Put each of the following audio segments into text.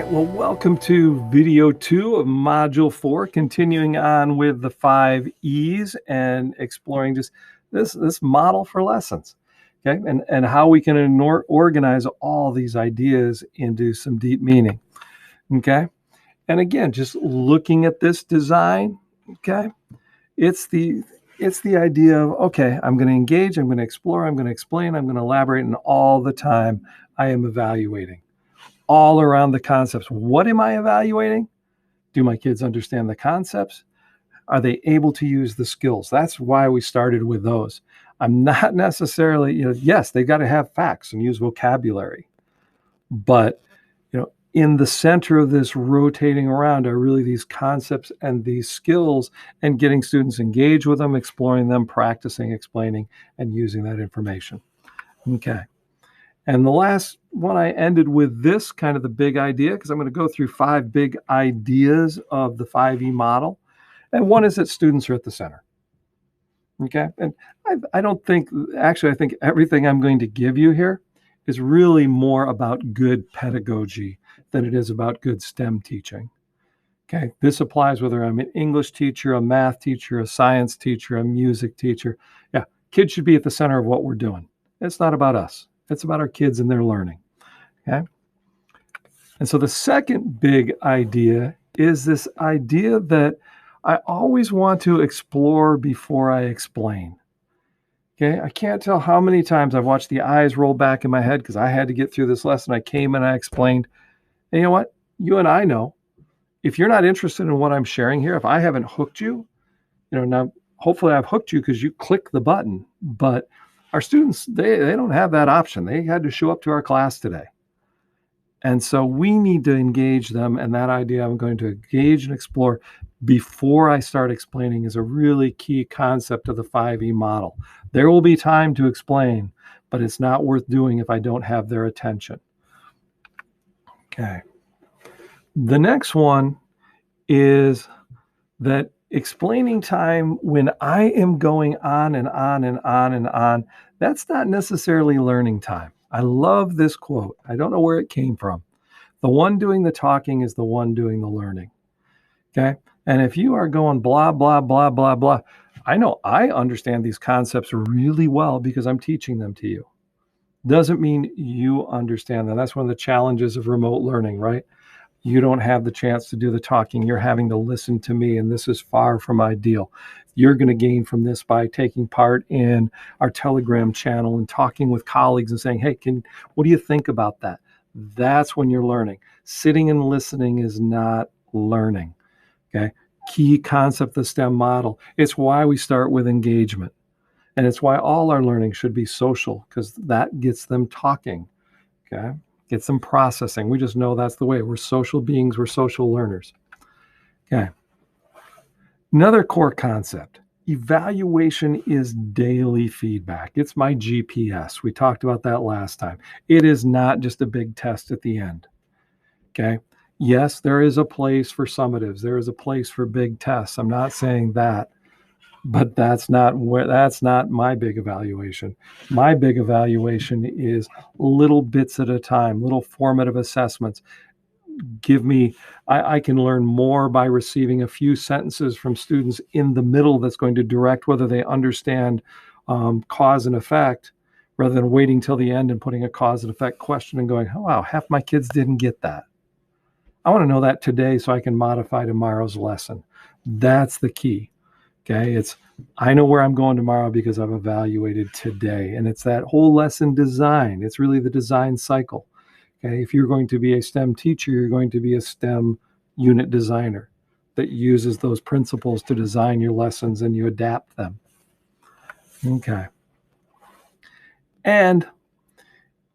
right, well, welcome to video 2 of module 4, continuing on with the 5 E's and exploring just this model for lessons, okay? And how we can organize all these ideas into some deep meaning, okay? And again, just looking at this design, okay? It's the idea of, okay, I'm going to engage, I'm going to explore, I'm going to explain, I'm going to elaborate, and all the time I am evaluating all around the concepts. What am I evaluating? Do my kids understand the concepts? Are they able to use the skills? That's why we started with those. I'm not necessarily, yes, they've got to have facts and use vocabulary, but in the center of this rotating around are really these concepts and these skills, and getting students engaged with them, exploring them, practicing, explaining, and using that information. Okay. And the last one I ended with this kind of the big idea, because I'm going to go through 5 big ideas of the 5E model. And one is that students are at the center. Okay. And I don't think, actually, I think everything I'm going to give you here is really more about good pedagogy than it is about good STEM teaching. Okay. This applies whether I'm an English teacher, a math teacher, a science teacher, a music teacher. Yeah. Kids should be at the center of what we're doing. It's not about us. It's about our kids and their learning, okay? And so the second big idea is this idea that I always want to explore before I explain, okay? I can't tell how many times I've watched the eyes roll back in my head because I had to get through this lesson. I came and I explained. And you know what? You and I know, if you're not interested in what I'm sharing here, if I haven't hooked you, now hopefully I've hooked you because you click the button, but our students, they don't have that option. They had to show up to our class today. And so we need to engage them. And that idea I'm going to engage and explore before I start explaining is a really key concept of the 5E model. There will be time to explain, but it's not worth doing if I don't have their attention. Okay. The next one is that explaining time when I am going on and on and on and on, that's not necessarily learning time. I love this quote. I don't know where it came from. The one doing the talking is the one doing the learning. Okay. And if you are going blah, blah, blah, blah, blah, I know I understand these concepts really well because I'm teaching them to you. Doesn't mean you understand them. That's one of the challenges of remote learning, right? You don't have the chance to do the talking. You're having to listen to me, and this is far from ideal. You're going to gain from this by taking part in our Telegram channel and talking with colleagues and saying, hey, what do you think about that? That's when you're learning. Sitting and listening is not learning, okay? Key concept of the STEM model. It's why we start with engagement, and it's why all our learning should be social, because that gets them talking, okay? Get some processing. We just know that's the way. We're social beings. We're social learners. Okay. Another core concept, evaluation is daily feedback. It's my GPS. We talked about that last time. It is not just a big test at the end. Okay. Yes, there is a place for summatives. There is a place for big tests. I'm not saying that. But that's not my big evaluation. My big evaluation is little bits at a time, little formative assessments. I can learn more by receiving a few sentences from students in the middle that's going to direct whether they understand cause and effect, rather than waiting till the end and putting a cause and effect question and going, oh, wow, half my kids didn't get that. I want to know that today so I can modify tomorrow's lesson. That's the key. Okay, I know where I'm going tomorrow because I've evaluated today. And it's that whole lesson design. It's really the design cycle. Okay, if you're going to be a STEM teacher, you're going to be a STEM unit designer that uses those principles to design your lessons and you adapt them. Okay. And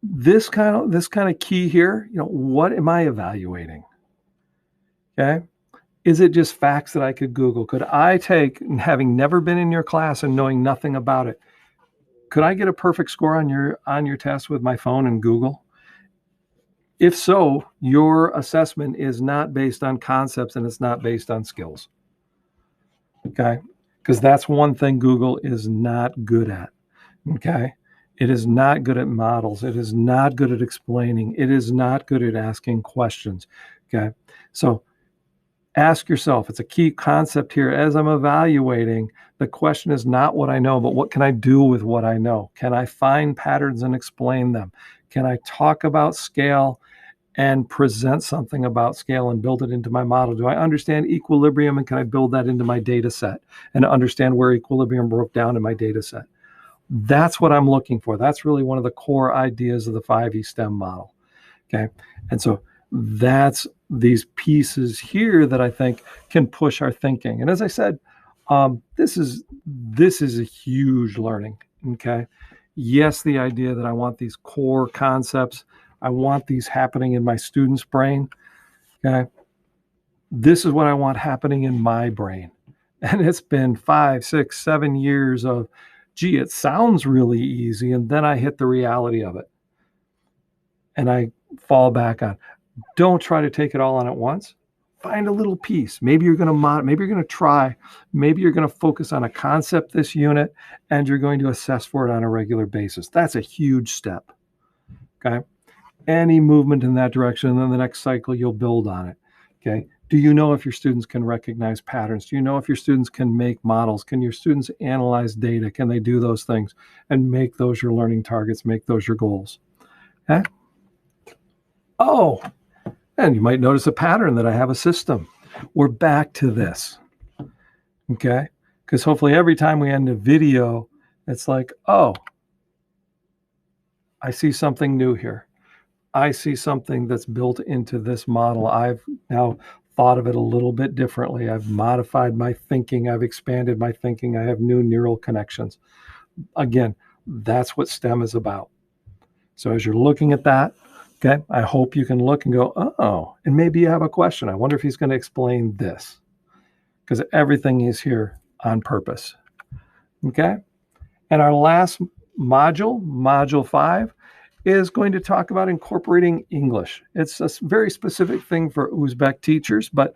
this kind of key here, what am I evaluating? Okay. Is it just facts that I could Google? Could I take, having never been in your class and knowing nothing about it, could I get a perfect score on your test with my phone and Google? If so, your assessment is not based on concepts and it's not based on skills. Okay? Because that's one thing Google is not good at. Okay? It is not good at models. It is not good at explaining. It is not good at asking questions. Okay. So ask yourself, it's a key concept here as I'm evaluating. The question is not what I know, but what can I do with what I know? Can I find patterns and explain them? Can I talk about scale and present something about scale and build it into my model? Do I understand equilibrium, and can I build that into my data set and understand where equilibrium broke down in my data set? That's what I'm looking for. That's really one of the core ideas of the 5E STEM model. Okay. And so that's these pieces here that I think can push our thinking. And as I said, this is a huge learning. Okay. Yes, the idea that I want these core concepts, I want these happening in my student's brain. Okay. This is what I want happening in my brain. And it's been 5, 6, 7 years of, gee, it sounds really easy. And then I hit the reality of it. And I fall back on, don't try to take it all on at once. Find a little piece. Maybe you're going to try, maybe you're going to focus on a concept this unit, and you're going to assess for it on a regular basis. That's a huge step. Okay. Any movement in that direction, and then the next cycle you'll build on it. Okay. Do you know if your students can recognize patterns? Do you know if your students can make models? Can your students analyze data? Can they do those things and make those your learning targets, make those your goals? Okay. Oh, and you might notice a pattern that I have a system. We're back to this. Okay. Because hopefully every time we end a video, it's like, oh, I see something new here. I see something that's built into this model. I've now thought of it a little bit differently. I've modified my thinking. I've expanded my thinking. I have new neural connections. Again, that's what STEM is about. So as you're looking at that, okay, I hope you can look and go, oh, and maybe you have a question. I wonder if he's going to explain this, because everything is here on purpose. Okay. And our last module, module 5, is going to talk about incorporating English. It's a very specific thing for Uzbek teachers, but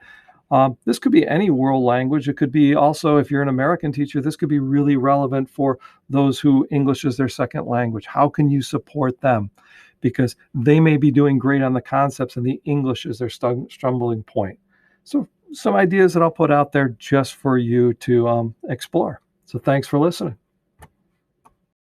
this could be any world language. It could be also, if you're an American teacher, this could be really relevant for those who English is their second language. How can you support them? Because they may be doing great on the concepts and the English is their stumbling point. So some ideas that I'll put out there just for you to explore. So thanks for listening.